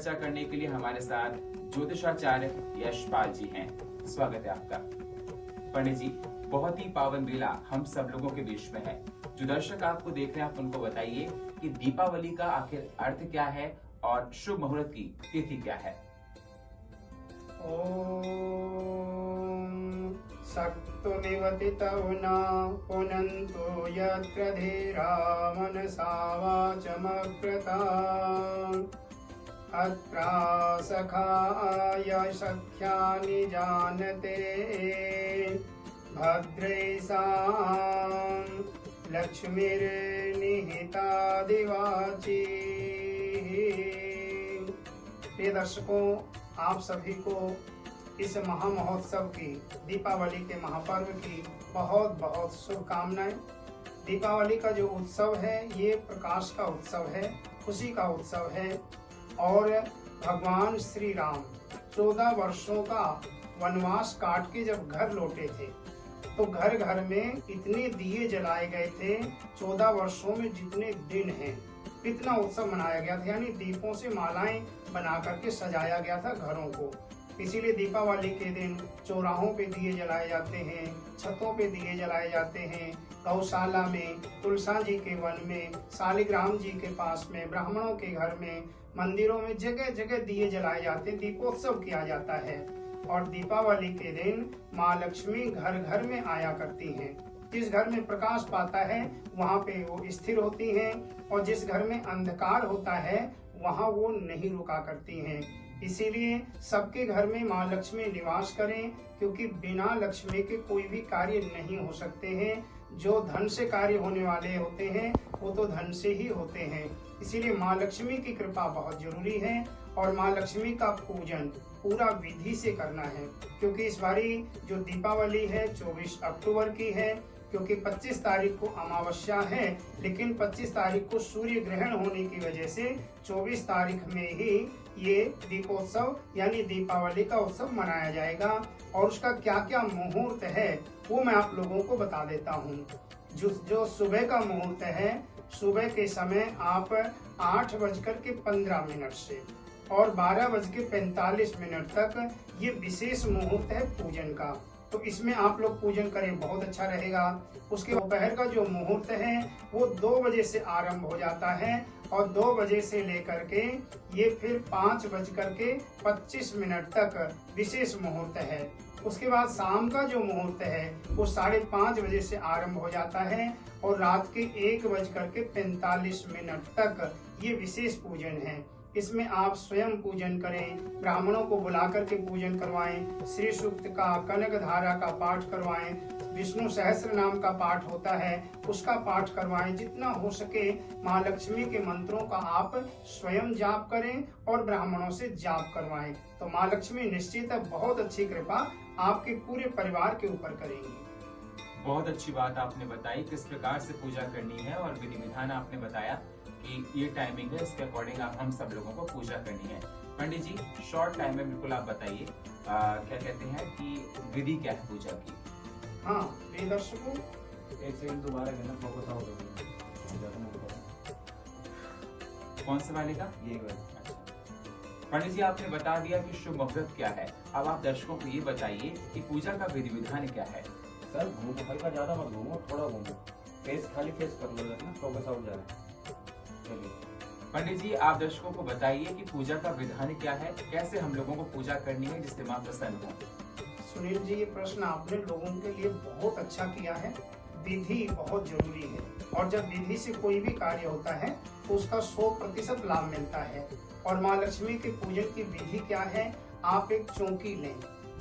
चर्चा करने के लिए हमारे साथ ज्योतिषाचार्य यशपाल जी हैं। स्वागत है आपका। पंडित जी, बहुत ही पावन बेला हम सब लोगों के बीच में है। जो दर्शक आपको देख रहे हैं, आप उनको बताइए कि दीपावली का आखिर अर्थ क्या है और शुभ मुहूर्त की तिथि क्या है। ओम सक्तो निवतितौ न पुनन्तु यत्र धीरा मनसा वाचमकृता अत्रा सखाय सख्यानि जानते भद्रैसां लक्ष्मीर्निहिता दिवाची। प्रिय दर्शकों, आप सभी को इस महामहोत्सव की, दीपावली के महापर्व की बहुत बहुत शुभकामनाएं। दीपावली का जो उत्सव है ये प्रकाश का उत्सव है, खुशी का उत्सव है। और भगवान श्री राम 14 वर्षों का वनवास काट के जब घर लौटे थे तो घर घर में इतने दिए जलाए गए थे। 14 वर्षों में जितने दिन हैं इतना उत्सव मनाया गया था, यानी दीपों से मालाएं बना करके सजाया गया था घरों को। इसीलिए दीपावली के दिन चौराहों पे दिए जलाए जाते हैं, छतों पे दिए जलाए जाते हैं, गौशाला में, तुलसा जी के वन में, शालिग्राम जी के पास में, ब्राह्मणों के घर में, मंदिरों में जगह जगह दिए जलाए जाते हैं, दीपोत्सव किया जाता है। और दीपावली के दिन माँ लक्ष्मी घर घर में आया करती हैं। जिस घर में प्रकाश पाता है वहाँ पे वो स्थिर होती हैं, और जिस घर में अंधकार होता है वहाँ वो नहीं रुका करती हैं। इसीलिए सबके घर में माँ लक्ष्मी निवास करें, क्योंकि बिना लक्ष्मी के कोई भी कार्य नहीं हो सकते हैं। जो धन से कार्य होने वाले होते हैं वो तो धन से ही होते हैं। इसीलिए माँ लक्ष्मी की कृपा बहुत जरूरी है, और माँ लक्ष्मी का पूजन पूरा विधि से करना है। क्योंकि इस बारी जो दीपावली है 24 अक्टूबर की है, क्योंकि 25 तारीख को अमावस्या है, लेकिन 25 तारीख को सूर्य ग्रहण होने की वजह से 24 तारीख में ही ये दीपोत्सव यानी दीपावली का उत्सव मनाया जाएगा। और उसका क्या क्या मुहूर्त है वो मैं आप लोगों को बता देता हूँ। जो सुबह का मुहूर्त है, सुबह के समय आप 8:15 से और 12:45 तक ये विशेष मुहूर्त है पूजन का। तो इसमें आप लोग पूजन करें, बहुत अच्छा रहेगा। उसके दोपहर का जो मुहूर्त है वो 2 बजे से आरंभ हो जाता है, और 2 बजे से लेकर के ये फिर 5:25 तक विशेष मुहूर्त है। उसके बाद शाम का जो मुहूर्त है वो 5:30 बजे से आरंभ हो जाता है, और रात के 1:45 तक ये विशेष पूजन है। इसमें आप स्वयं पूजन करें, ब्राह्मणों को बुला करके पूजन करवाएं, श्री सूक्त का, कनक धारा का पाठ करवाएं, विष्णु सहस्त्र नाम का पाठ होता है उसका पाठ करवाएं। जितना हो सके माँ लक्ष्मी के मंत्रों का आप स्वयं जाप करें और ब्राह्मणों से जाप करवाएं। तो माँ लक्ष्मी निश्चित बहुत अच्छी कृपा आपके पूरे परिवार के ऊपर करेंगी। बहुत अच्छी बात आपने बताई किस प्रकार से पूजा करनी है, और विधि विधान आपने बताया कि ये टाइमिंग है, इसके अकॉर्डिंग आप हम सब लोगों को पूजा करनी है। पंडित जी, शॉर्ट टाइम में बिल्कुल आप बताइए क्या कहते हैं कि विधि क्या है पूजा की। हाँ प्रिय दर्शकों, एक सेकंड दोबारा कहना, फोकस आउट हो गया। कौन से वाले का? ये वाला। पंडित जी, आपने बता दिया कि शुभ मुहूर्त क्या है। अब आप दर्शकों को ये बताइए कि पूजा का विधि विधान क्या है। सर घूमो, हल्का ज्यादा मत घूमो, थोड़ा घूमो, फेस खाली फेस कर लो, ना फोकस आउट जा रहा है। पंडित जी, आप दर्शकों को बताइए कि पूजा का विधान क्या है, कैसे हम लोगों को पूजा करनी है जिससे मां प्रसन्न हो। सुनील जी, ये प्रश्न आपने लोगों के लिए बहुत अच्छा किया है। विधि बहुत जरूरी है, और जब विधि से कोई भी कार्य होता है तो उसका 100% लाभ मिलता है। और माँ लक्ष्मी के पूजन की विधि क्या है? आप एक चौकी लें,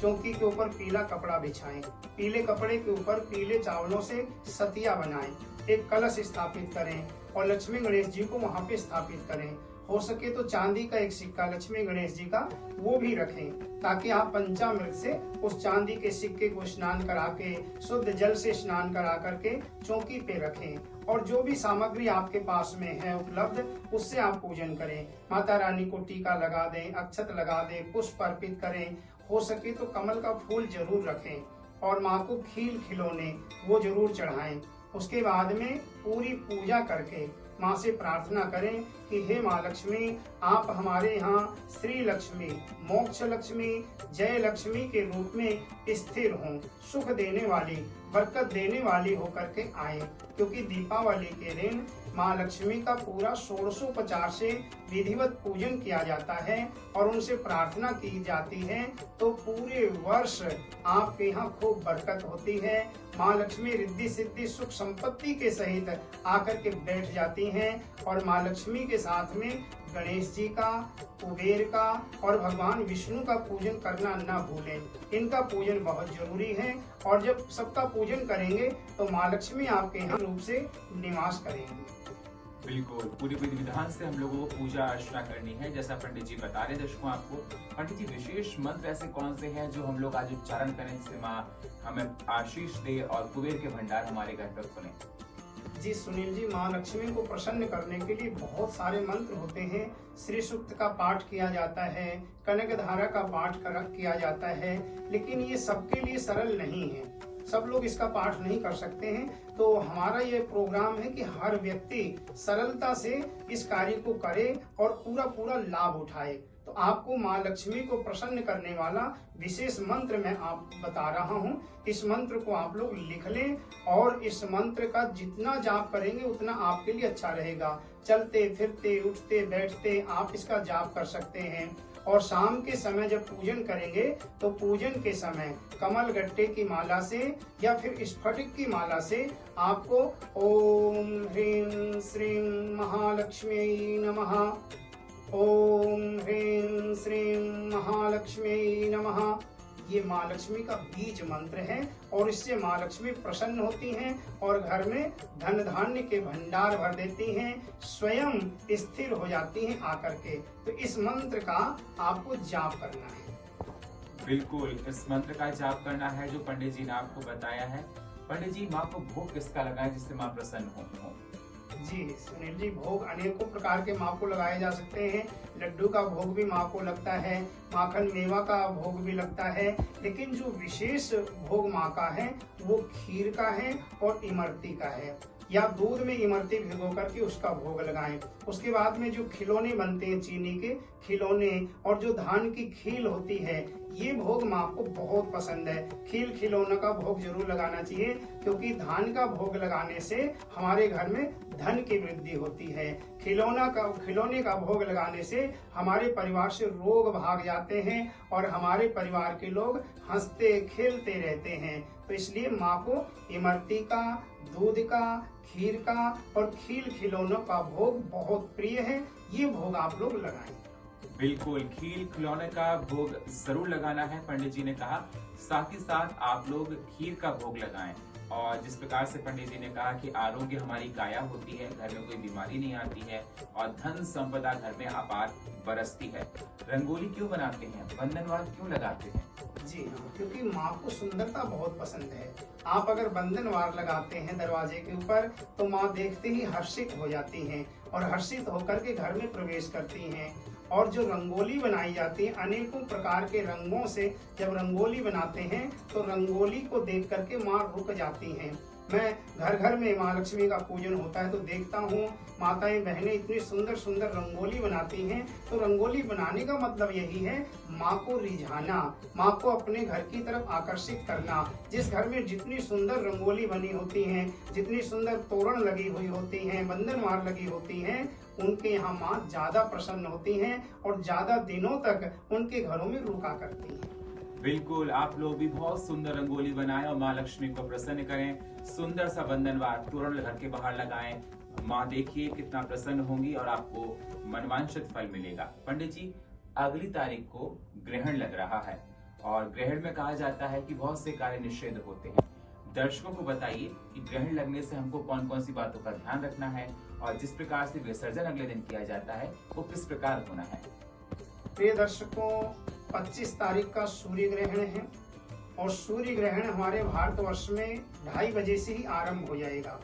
चौकी के ऊपर पीला कपड़ा बिछाएं, पीले कपड़े के ऊपर पीले चावलों से सतिया बनाएं, एक कलश स्थापित करें और लक्ष्मी गणेश जी को वहां पे स्थापित करें। हो सके तो चांदी का एक सिक्का लक्ष्मी गणेश जी का वो भी रखें, ताकि आप पंचामृत से उस चांदी के सिक्के को स्नान करा के, शुद्ध जल से स्नान करा करके चौकी पे रखें। और जो भी सामग्री आपके पास में है उपलब्ध, उससे आप पूजन करें। माता रानी को टीका लगा दें, अक्षत लगा दें, पुष्प अर्पित करें। हो सके तो कमल का फूल जरूर रखें, और माँ को खील खिलौने वो जरूर चढ़ाएं। उसके बाद में पूरी पूजा करके माँ से प्रार्थना करें कि हे माँ लक्ष्मी, आप हमारे यहाँ श्री लक्ष्मी, मोक्ष लक्ष्मी, जय लक्ष्मी के रूप में स्थिर हों, सुख देने वाली, बरकत देने वाली होकर के आए। क्योंकि दीपावली के दिन माँ लक्ष्मी का पूरा 1650 से विधिवत पूजन किया जाता है और उनसे प्रार्थना की जाती है, तो पूरे वर्ष आपके यहाँ खूब बरकत होती है। माँ लक्ष्मी रिद्धि सिद्धि सुख संपत्ति के सहित आकर के बैठ जाती हैं और माँ लक्ष्मी के साथ में गणेश जी का, कुबेर का और भगवान विष्णु का पूजन करना न भूलें। इनका पूजन बहुत जरूरी है और जब सबका पूजन करेंगे तो माँ लक्ष्मी आपके यहाँ रूप से निवास करेंगी। बिल्कुल, पूरी विधि विधान से हम लोगों को पूजा अर्चना करनी है, जैसा पंडित जी बता रहे दर्शकों आपको। पंडित जी, विशेष मंत्र ऐसे कौन से हैं जो हम लोग आज उच्चारण करें जिससे माँ हमें आशीष दे और कुबेर के भंडार हमारे घर पर खुले? जी सुनील जी, माँ लक्ष्मी को प्रसन्न करने के लिए बहुत सारे मंत्र होते हैं। श्री सूक्त का पाठ किया जाता है, कनक धारा का पाठ किया जाता है, लेकिन ये सबके लिए सरल नहीं है, सब लोग इसका पाठ नहीं कर सकते हैं। तो हमारा ये प्रोग्राम है कि हर व्यक्ति सरलता से इस कार्य को करे और पूरा लाभ उठाए। तो आपको माँ लक्ष्मी को प्रसन्न करने वाला विशेष मंत्र मैं आप बता रहा हूँ। इस मंत्र को आप लोग लिख लें और इस मंत्र का जितना जाप करेंगे उतना आपके लिए अच्छा रहेगा। चलते फिरते उठते बैठते आप इसका जाप कर सकते हैं। और शाम के समय जब पूजन करेंगे तो पूजन के समय कमल गट्टे की माला से या फिर स्फटिक की माला से आपको ओम ह्रीं श्रीं महालक्ष्मी नमः, ओम ह्रीं श्रीं महालक्ष्मी नमः, ये माँ लक्ष्मी का बीज मंत्र है और इससे माँ लक्ष्मी प्रसन्न होती हैं और घर में धन धान्य के भंडार भर देती हैं, स्वयं स्थिर हो जाती हैं आकर के। तो इस मंत्र का आपको जाप करना है। बिल्कुल, इस मंत्र का जाप करना है जो पंडित जी ने आपको बताया है। पंडित जी, माँ को भोग किसका लगाएं जिससे माँ प्रसन्न हो? जी सुनील जी, भोग अनेकों प्रकार के माँ को लगाए जा सकते हैं। लड्डू का भोग भी माँ को लगता है, माखन मेवा का भोग भी लगता है, लेकिन जो विशेष भोग माँ का है वो खीर का है और इमरती का है। या दूध में इमरती भिगो करके उसका भोग लगाएं। उसके बाद में जो खिलौने बनते हैं, चीनी के खिलौने और जो धान की खील होती है, ये भोग माँ को बहुत पसंद है। खील खिलौना का भोग जरूर लगाना चाहिए, क्योंकि धान का भोग लगाने से हमारे घर में धन की वृद्धि होती है। खिलौने का भोग लगाने से हमारे परिवार से रोग भाग जाते हैं और हमारे परिवार के लोग हंसते खेलते रहते हैं। तो इसलिए माँ को इमरती का, दूध का, खीर का और खील खिलौनों का भोग बहुत प्रिय है। ये भोग आप लोग लगाएं। बिल्कुल, खील खिलौने का भोग जरूर लगाना है, पंडित जी ने कहा। साथ ही साथ आप लोग खीर का भोग लगाएं। और जिस प्रकार से पंडित जी ने कहा कि आरोग्य हमारी काया होती है, घर में कोई बीमारी नहीं आती है और धन संपदा घर में अपार बरसती है। रंगोली क्यों बनाते हैं, बंधनवार क्यों लगाते हैं? जी हाँ, क्योंकि माँ को सुंदरता बहुत पसंद है। आप अगर बंधनवार लगाते हैं दरवाजे के ऊपर तो माँ देखते ही हर्षित हो जाती हैं और हर्षित होकर के घर में प्रवेश करती हैं। और जो रंगोली बनाई जाती है, अनेकों प्रकार के रंगों से जब रंगोली बनाते हैं तो रंगोली को देख करके माँ रुक जाती हैं। मैं घर घर में माँ लक्ष्मी का पूजन होता है तो देखता हूँ माताएं बहनें इतनी सुंदर सुंदर रंगोली बनाती हैं। तो रंगोली बनाने का मतलब यही है माँ को रिझाना, माँ को अपने घर की तरफ आकर्षित करना। जिस घर में जितनी सुंदर रंगोली बनी होती है, जितनी सुंदर तोरण लगी हुई होती हैं, बंधनवार लगी होती हैं, उनके यहाँ माँ ज्यादा प्रसन्न होती हैं और ज्यादा दिनों तक उनके घरों में रुका करती हैं। बिल्कुल, आप लोग भी बहुत सुंदर रंगोली बनाएं और माँ लक्ष्मी को प्रसन्न करें। सुंदर सा बंधनवार तोरण घर के बाहर लगाएं। माँ देखिए कितना प्रसन्न होंगी और आपको मनवांछित फल मिलेगा। पंडित जी, अगली तारीख को ग्रहण लग रहा है और ग्रहण में कहा जाता है कि बहुत से कार्य निषेध होते हैं। दर्शकों को बताइए कि ग्रहण लगने से हमको कौन कौन सी बातों का ध्यान रखना है और जिस प्रकार से विसर्जन अगले दिन किया जाता है वो किस प्रकार होना है। प्रिय दर्शकों, 25 तारीख का सूर्य ग्रहण है और सूर्य ग्रहण हमारे भारतवर्ष में 2:30 बजे से ही आरंभ हो जाएगा,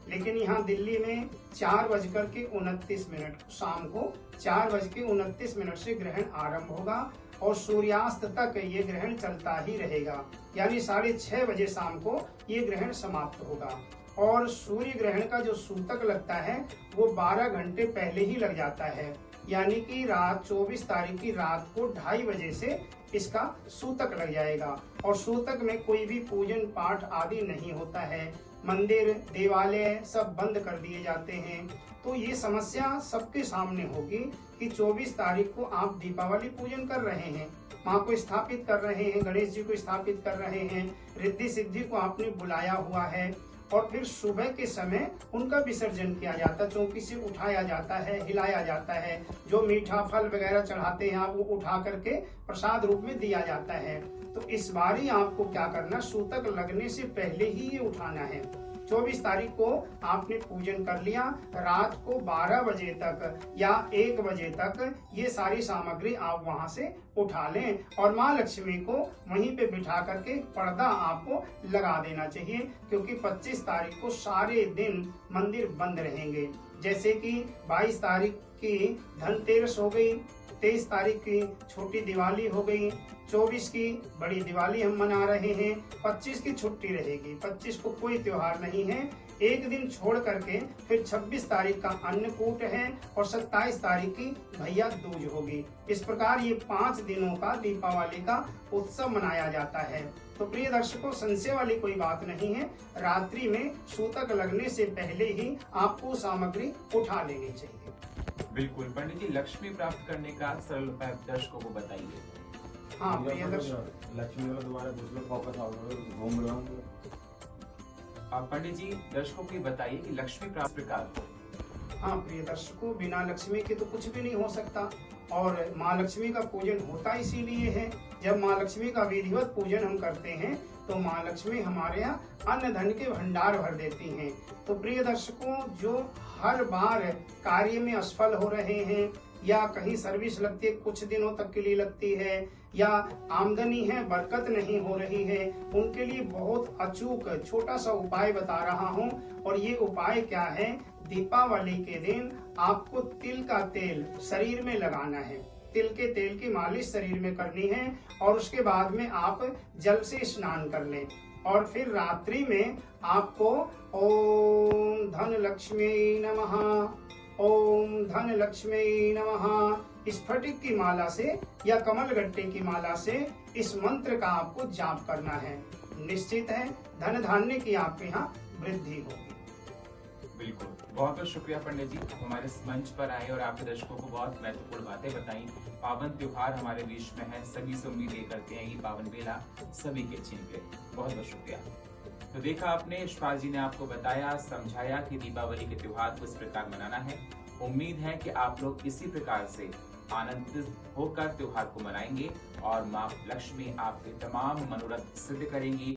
लेकिन यहाँ दिल्ली में 4:29 शाम को 4:29 से ग्रहण आरंभ होगा और सूर्यास्त तक ये ग्रहण चलता ही रहेगा, यानी 6:30 बजे शाम को ये ग्रहण समाप्त होगा। और सूर्य ग्रहण का जो सूतक लगता है वो 12 घंटे पहले ही लग जाता है, यानी कि रात 24 तारीख की रात को 2:30 बजे से इसका सूतक लग जाएगा। और सूतक में कोई भी पूजन पाठ आदि नहीं होता है, मंदिर देवालय सब बंद कर दिए जाते हैं। तो ये समस्या सबके सामने होगी कि 24 तारीख को आप दीपावली पूजन कर रहे हैं, माँ को स्थापित कर रहे हैं, गणेश जी को स्थापित कर रहे हैं, रिद्धि सिद्धि को आपने बुलाया हुआ है, और फिर सुबह के समय उनका विसर्जन किया जाता है, चौकी से उठाया जाता है, हिलाया जाता है, जो मीठा फल वगैरह चढ़ाते हैं आप वो उठा करके प्रसाद रूप में दिया जाता है। तो इस बार ही आपको क्या करना, सूतक लगने से पहले ही ये उठाना है। 24 तारीख को आपने पूजन कर लिया, रात को 12 बजे तक या 1 बजे तक ये सारी सामग्री आप वहां से उठा लें और माँ लक्ष्मी को वहीं पे बिठा करके पर्दा आपको लगा देना चाहिए, क्योंकि 25 तारीख को सारे दिन मंदिर बंद रहेंगे। जैसे कि 22 तारीख की धनतेरस हो गई, 23 तारीख की छोटी दिवाली हो गई, 24 की बड़ी दिवाली हम मना रहे हैं, 25 की छुट्टी रहेगी, 25 को कोई त्योहार नहीं है। एक दिन छोड़ करके फिर 26 तारीख का अन्नकूट है और 27 तारीख की भैया दूज होगी। इस प्रकार ये 5 दिनों का दीपावली का उत्सव मनाया जाता है। तो प्रिय दर्शकों, संशय वाली कोई बात नहीं है, रात्रि में सूतक लगने से पहले ही आपको सामग्री उठा लेनी चाहिए। बिल्कुल पंडित जी, लक्ष्मी प्राप्त करने का सरल उपाय दर्शकों को बताइए। हाँ प्रिय दर्शक, लक्ष्मी वाला दोबारा दूसरे फोकस घूम रहा हूँ। पंडित जी, दर्शकों को बताइए कि लक्ष्मी प्राप्त प्रकार हो। हाँ प्रिय दर्शकों, बिना लक्ष्मी के तो कुछ भी नहीं हो सकता, और माँ लक्ष्मी का पूजन होता इसीलिए है। जब माँ लक्ष्मी का विधिवत पूजन हम करते हैं तो माँ लक्ष्मी हमारे यहाँ अन्न धन के भंडार भर देती हैं। तो प्रिय दर्शकों, जो हर बार कार्य में असफल हो रहे हैं या कहीं सर्विस लगती है कुछ दिनों तक के लिए लगती है, या आमदनी है बरकत नहीं हो रही है, उनके लिए बहुत अचूक छोटा सा उपाय बता रहा हूँ। और ये उपाय क्या है, दीपावली के दिन आपको तिल का तेल शरीर में लगाना है, तिल के तेल की मालिश शरीर में करनी है, और उसके बाद में आप जल से स्नान कर लें। और फिर रात्रि में आपको ओम धन लक्ष्मी नमः, ओम धन लक्ष्मी नमः स्फटिक की माला से या कमल गट्टे की माला से इस मंत्र का आपको जाप करना है। निश्चित है धन धान्य की आपके यहाँ वृद्धि होगी। बिल्कुल, बहुत बहुत शुक्रिया पंडित जी, हमारे इस मंच पर आए और आपके दर्शकों को बहुत महत्वपूर्ण बातें बताई। पावन त्योहार हमारे बीच में है, सभी से उम्मीद ये करते हैं ये पावन बेला सभी के अच्छी निकले। बहुत बहुत शुक्रिया। तो देखा आपने, यशपाल जी ने आपको बताया, समझाया कि दीपावली के त्योहार को इस प्रकार मनाना है। उम्मीद है कि आप लोग इसी प्रकार से आनंदित होकर त्योहार को मनाएंगे और माँ लक्ष्मी आपके तमाम मनोरथ सिद्ध करेंगी।